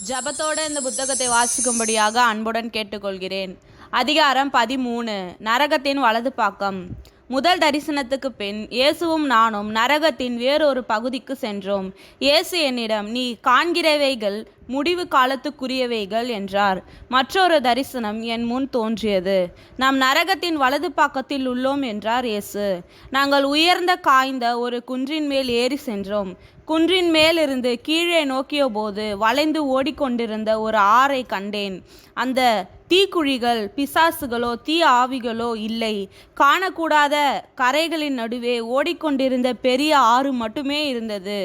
ஜபத்தோட இந்த புத்தகத்தை வாசிக்கும்படியாக அன்புடன் கேட்டுக்கொள்கிறேன். அதிகாரம் 13. நரகத்தின் வலது பாக்கம். முதல் தரிசனத்துக்கு பின் இயேசுவும் நானும் நரகத்தின் வேறொரு பகுதிக்கு சென்றோம். இயேசு என்னிடம், நீ காண்கிறவைகள் முடிவு காலத்துக்குரியவைகள் என்றார். மற்றொரு தரிசனம் என் முன் தோன்றியது. நாம் நரகத்தின் வலது பக்கத்தில் உள்ளோம் என்றார் இயேசு. நாங்கள் உயர்ந்த காய்ந்த ஒரு குன்றின் மேல் ஏறி சென்றோம். குன்றின் மேலிருந்து கீழே நோக்கிய போது வளைந்து ஓடிக்கொண்டிருந்த ஒரு ஆறை கண்டேன். அந்த தீக்குழிகள் பிசாசுகளோ தீ ஆவிகளோ இல்லை. காணக்கூடாத கரைகளின் நடுவே ஓடிக்கொண்டிருந்த பெரிய ஆறு மட்டுமே இருந்தது.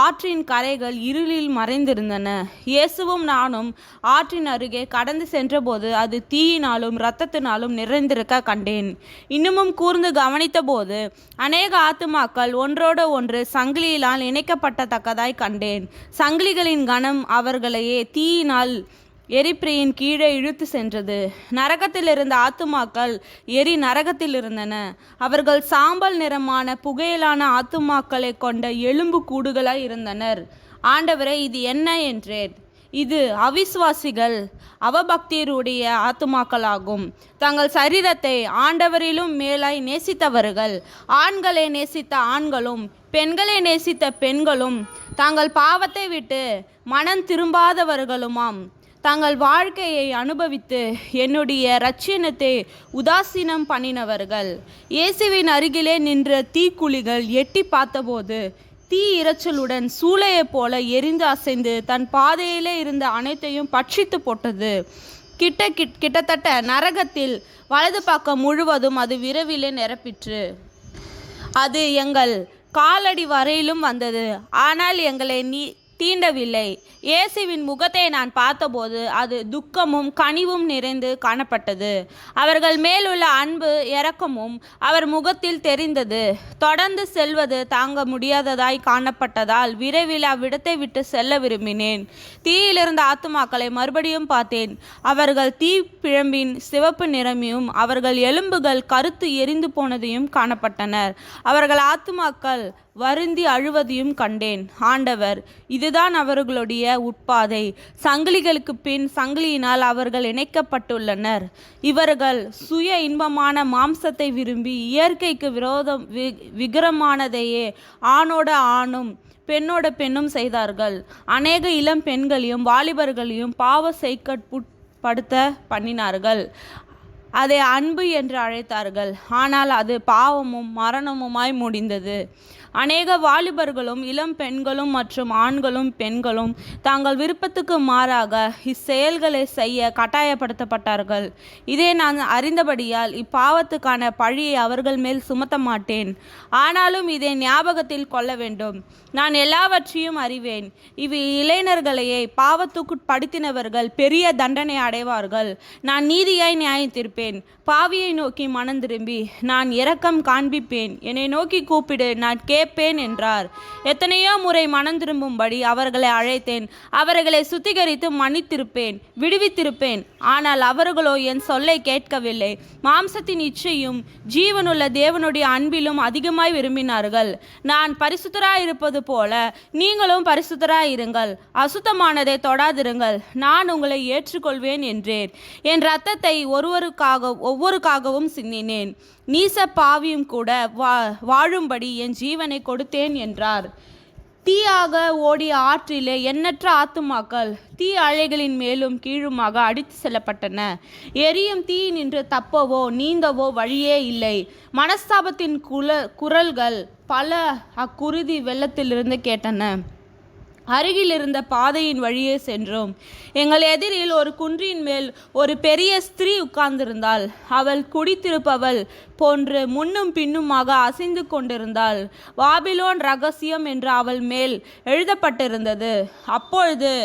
ஆற்றின் கரைகள் இருளில் மறைந்திருந்தன. இயேசுவும் நானும் ஆற்றின் அருகே கடந்து சென்றபோது அது தீயினாலும் இரத்தத்தினாலும் நிறைந்திருக்க கண்டேன். இன்னமும் கூர்ந்து கவனித்த போது அநேக ஆத்துமாக்கள் ஒன்றோடு ஒன்று சங்கிலியினால் இணைக்கப்பட்டத்தக்கதாய் கண்டேன். சங்கிலிகளின் கனம் அவர்களையே தீயினால் எரிப்பிரையின் கீழே இழுத்து சென்றது. நரகத்தில் இருந்த ஆத்துமாக்கள் நரகத்தில் இருந்தன. அவர்கள் சாம்பல் நிறமான புகையிலான ஆத்துமாக்களை கொண்ட எலும்பு கூடுகளாய் இருந்தனர். ஆண்டவரே, இது என்ன என்றேன். இது அவிசுவாசிகள் அவபக்தியருடைய ஆத்துமாக்களாகும். தங்கள் சரீரத்தை ஆண்டவரிலும் மேலாய் நேசித்தவர்கள், ஆண்களை நேசித்த ஆண்களும் பெண்களை நேசித்த பெண்களும், தங்கள் பாவத்தை விட்டு மனம் திரும்பாதவர்களுமாம். தங்கள் வாழ்க்கையை அனுபவித்து என்னுடைய இரட்சணத்தை உதாசீனம் பண்ணினவர்கள். இயேசுவின் அருகிலே நின்ற தீக்குழிகள் எட்டி பார்த்தபோது தீ இரைச்சலுடன் சூளையைப் போல எரிந்து அசைந்து தன் பாதையிலே இருந்த அனைத்தையும் பட்சித்து போட்டது. கிட்டத்தட்ட நரகத்தில் வலது பக்கம் முழுவதும் அது விரைவிலே நிரப்பிற்று. அது எங்கள் காலடி வரையிலும் வந்தது, ஆனால் எங்களை தீண்டவில்லை. இயேசுவின் முகத்தை நான் பார்த்தபோது அது துக்கமும் கனிவும் நிறைந்து காணப்பட்டது. அவர்கள் மேலுள்ள அன்பு இரக்கமும் அவர் முகத்தில் தெரிந்தது. தொடர்ந்து செல்வது தாங்க முடியாததாய் காணப்பட்டதால் விரைவில் அவ்விடத்தை விட்டு செல்ல விரும்பினேன். தீயிலிருந்த ஆத்துமாக்களை மறுபடியும் பார்த்தேன். அவர்கள் தீ பிழம்பின் சிவப்பு நிறமையும் அவர்கள் எலும்புகள் கருத்து எரிந்து போனதையும் காணப்பட்டனர். அவர்கள் ஆத்துமாக்கள் வருந்தி அழுவதையும் கண்டேன். ஆண்டவர், இதுதான் அவர்களுடைய உட்பாதை. சங்கிலிகளுக்கு பின் சங்கிலியினால் அவர்கள் இணைக்கப்பட்டுள்ளனர். இவர்கள் சுய இன்பமான மாம்சத்தை விரும்பி இயற்கைக்கு விகிரமானதையே ஆணோட ஆணும் பெண்ணோட பெண்ணும் செய்தார்கள். அநேக இளம் பெண்களையும் வாலிபர்களையும் பாவ செய்கட்படுத்த பண்ணினார்கள். அதை அன்பு என்று அழைத்தார்கள், ஆனால் அது பாவமும் மரணமுமாய் முடிந்தது. அநேக வாலிபர்களும் இளம் பெண்களும் மற்றும் ஆண்களும் பெண்களும் தாங்கள் விருப்பத்துக்கு மாறாக இச்செயல்களை செய்ய கட்டாயப்படுத்தப்பட்டார்கள். இதை நான் அறிந்தபடியால் இப்பாவத்துக்கான பழியை அவர்கள் மேல் சுமத்த மாட்டேன். ஆனாலும் இதை ஞாபகத்தில் கொள்ள வேண்டும். நான் எல்லாவற்றையும் அறிவேன். இளைஞர்களையே பாவத்துக்குட்படுத்தினவர்கள் பெரிய தண்டனை அடைவார்கள். நான் நீதியாய் நியாயத்தீர்ப்பேன். பாவியை நோக்கி மனம் திரும்பி நான் இரக்கம் காண்பிப்பேன். என்னை நோக்கி கூப்பிடு, நான் கேட்பேன் என்றார். எத்தனையோ முறை மனம் திரும்பும்படி அவர்களை அழைத்தேன். அவர்களை சுத்திகரித்து மன்னித்திருப்பேன், விடுவித்திருப்பேன். ஆனால் அவர்களோ என் சொல்லை கேட்கவில்லை. மாம்சத்தின் இச்சையும் ஜீவனுள்ள தேவனுடைய அன்பிலும் அதிகமாய் விரும்பினார்கள். நான் பரிசுத்தராயிருப்பது போல நீங்களும் பரிசுத்தராயிருங்கள். அசுத்தமானதை தொடாதிருங்கள். நான் உங்களை ஏற்றுக்கொள்வேன் என்றேன். என் இரத்தத்தை ஒவ்வொருக்காகவும் சிந்தினேன். நீச பாவியும் கூட வாழும்படி என் ஜீவனை கொடுத்தேன் என்றார். தீயாக ஓடிய ஆற்றிலே எண்ணற்ற ஆத்துமாக்கள் தீ அலைகளின் மேலும் கீழுமாக அடித்து செல்லப்பட்டன. எரியும் தீ நின்று தப்பவோ நீந்தவோ வழியே இல்லை. மனஸ்தாபத்தின் குரல்கள் பல அக்குருதி வெள்ளத்திலிருந்து கேட்டன. அருகில் இருந்த பாதையின் வழியே சென்றோம். எங்கள் எதிரில் ஒரு குன்றின் மேல் ஒரு பெரிய ஸ்திரீ உட்கார்ந்திருந்தாள். அவள் குடித்திருப்பவள் போன்று முன்னும் பின்னுமாக அசைந்து கொண்டிருந்தாள். பாபிலோன் ரகசியம் என்று அவள் மேல் எழுதப்பட்டிருந்தது. அப்பொழுது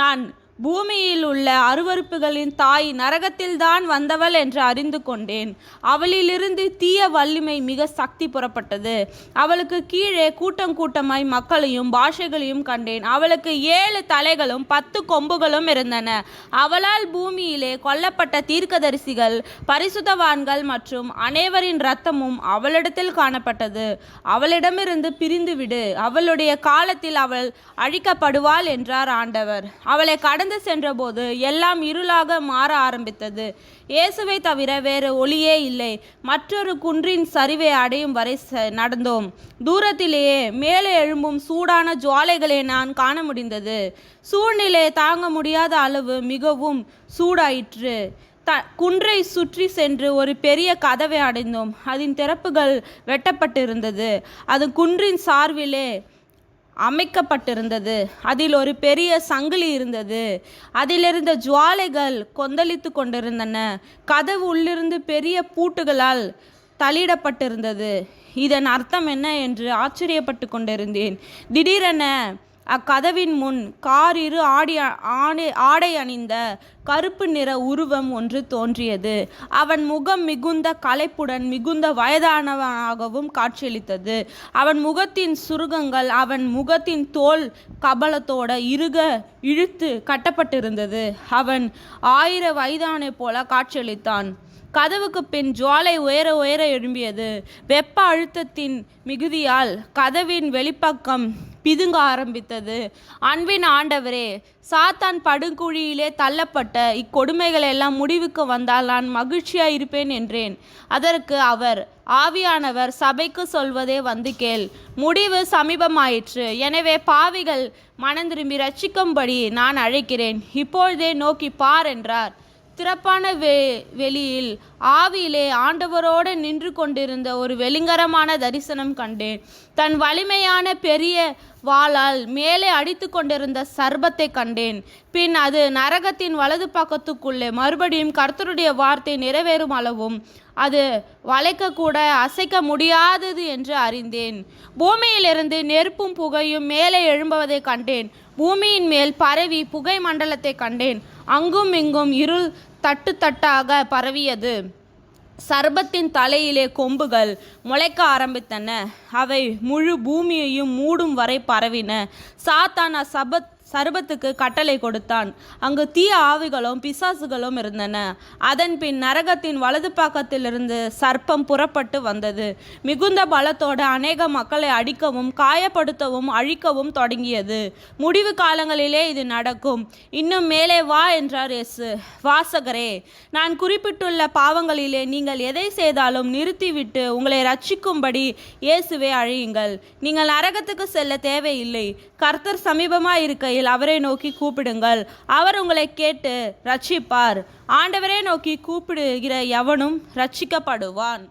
நான் பூமியில் உள்ள அருவருப்புகளின் தாய் நரகத்தில்தான் வந்தவள் என்று அறிந்து கொண்டேன். அவளிலிருந்து தீய வலிமை மிக சக்தி புறப்பட்டது. அவளுக்கு கீழே கூட்டம் கூட்டமாய் மக்களையும் பாஷைகளையும் கண்டேன். அவளுக்கு 7 தலைகளும் 10 கொம்புகளும் இருந்தன. அவளால் பூமியிலே கொல்லப்பட்ட தீர்க்கதரிசிகள், பரிசுத்தவான்கள் மற்றும் அனைவரின் இரத்தமும் அவளிடத்தில் காணப்பட்டது. அவளிடமிருந்து பிரிந்து விடு, அவளுடைய காலத்தில் அவள் அழிக்கப்படுவாள் என்றார் ஆண்டவர். அவளை நடந்து சென்றபோது எல்லாம் இருளாக மாற ஆரம்பித்தது. இயேசுவை தவிர வேறு ஒளியே இல்லை. மற்றொரு குன்றின் சரிவை அடையும் வரை நடந்தோம். தூரத்திலேயே மேலே எழும்பும் சூடான ஜுவாலைகளை நான் காண முடிந்தது. சூழ்நிலை தாங்க முடியாத அளவு மிகவும் சூடாயிற்று. குன்றை சுற்றி சென்று ஒரு பெரிய கதவை அடைந்தோம். அதன் திறப்புகள் வெட்டப்பட்டிருந்தது. அது குன்றின் சார்பிலே அமைக்கப்பட்டிருந்தது. அதில் ஒரு பெரிய சங்கிலி இருந்தது. அதிலிருந்த ஜுவாலைகள் கொந்தளித்து கொண்டிருந்தன. கதவு உள்ளிருந்து பெரிய பூட்டுகளால் தள்ளிடப்பட்டிருந்தது. இதன் அர்த்தம் என்ன என்று ஆச்சரியப்பட்டு கொண்டிருந்தேன். திடீரென அக்கதவின் முன் காரிரு ஆடை அணிந்த கருப்பு நிற உருவம் ஒன்று தோன்றியது. அவன் முகம் மிகுந்த களைப்புடன் மிகுந்த வயதானவனாகவும் காட்சியளித்தது. அவன் முகத்தின் சுருக்கங்கள் அவன் முகத்தின் தோல் கபலத்தோட இழுத்து கட்டப்பட்டிருந்தது. அவன் 1000 வயதானை போல காட்சியளித்தான். கதவுக்கு பின் ஜுவாலை உயர உயர எழும்பியது. வெப்ப அழுத்தத்தின் மிகுதியால் கதவின் வெளிப்பக்கம் பிதுங்க ஆரம்பித்தது. அன்பின் ஆண்டவரே, சாத்தான் படுகுழியிலே தள்ளப்பட்ட இக்கொடுமைகள் எல்லாம் முடிவுக்கு வந்தால் நான் மகிழ்ச்சியாக இருப்பேன் என்றேன். அதற்கு அவர், ஆவியானவர் சபைக்கு சொல்வதே வந்து கேள். முடிவு சமீபமாயிற்று. எனவே பாவிகள் மனந்திரும்பி ரட்சிக்கும்படி நான் அழைக்கிறேன். இப்பொழுதே நோக்கி பார் என்றார். திறப்பான வெளியில் ஆவியிலே ஆண்டவரோடு நின்று கொண்டிருந்த ஒரு வெளிங்கரமான தரிசனம் கண்டேன். தன் வலிமையான பெரிய வாளால் மேலே அடித்து கொண்டிருந்த சர்பத்தை கண்டேன். பின் அது நரகத்தின் வலது பக்கத்துக்குள்ளே மறுபடியும் கர்த்தருடைய வார்த்தை நிறைவேறும் அளவும் அது வளைக்கக்கூட அசைக்க முடியாதது என்று அறிந்தேன். பூமியிலிருந்து நெருப்பும் புகையும் மேலே எழும்புவதை கண்டேன். பூமியின் மேல் பரவி புகை மண்டலத்தை கண்டேன். அங்கும் இங்கும் இருள் தட்டு தட்டாக பரவியது. சர்பத்தின் தலையிலே கொம்புகள் முளைக்க ஆரம்பித்தன. அவை முழு பூமியையும் மூடும் வரை பரவின. சாத்தான் சர்பத்துக்கு கட்டளை கொடுத்தான். அங்கு தீய ஆவிகளும் பிசாசுகளும் இருந்தன. அதன் பின் நரகத்தின் வலது பக்கத்திலிருந்து சர்ப்பம் புறப்பட்டு வந்தது. மிகுந்த பலத்தோடு அநேக மக்களை அடிக்கவும் காயப்படுத்தவும் அழிக்கவும் தொடங்கியது. முடிவு காலங்களிலே இது நடக்கும். இன்னும் மேலே வா என்றார் இயேசு. வாசகரே, நான் குறிப்பிட்டுள்ள பாவங்களிலே நீங்கள் எதை செய்தாலும் நிறுத்திவிட்டு உங்களை ரட்சிக்கும்படி இயேசுவை அழையுங்கள். நீங்கள் நரகத்துக்கு செல்ல தேவையில்லை. கர்த்தர் சமீபமாய் இருக்கையில் அவரை நோக்கி கூப்பிடுங்கள். அவர் உங்களை கேட்டு ரட்சிப்பார். ஆண்டவரை நோக்கி கூப்பிடுகிற எவனும் ரட்சிக்கப்படுவான்.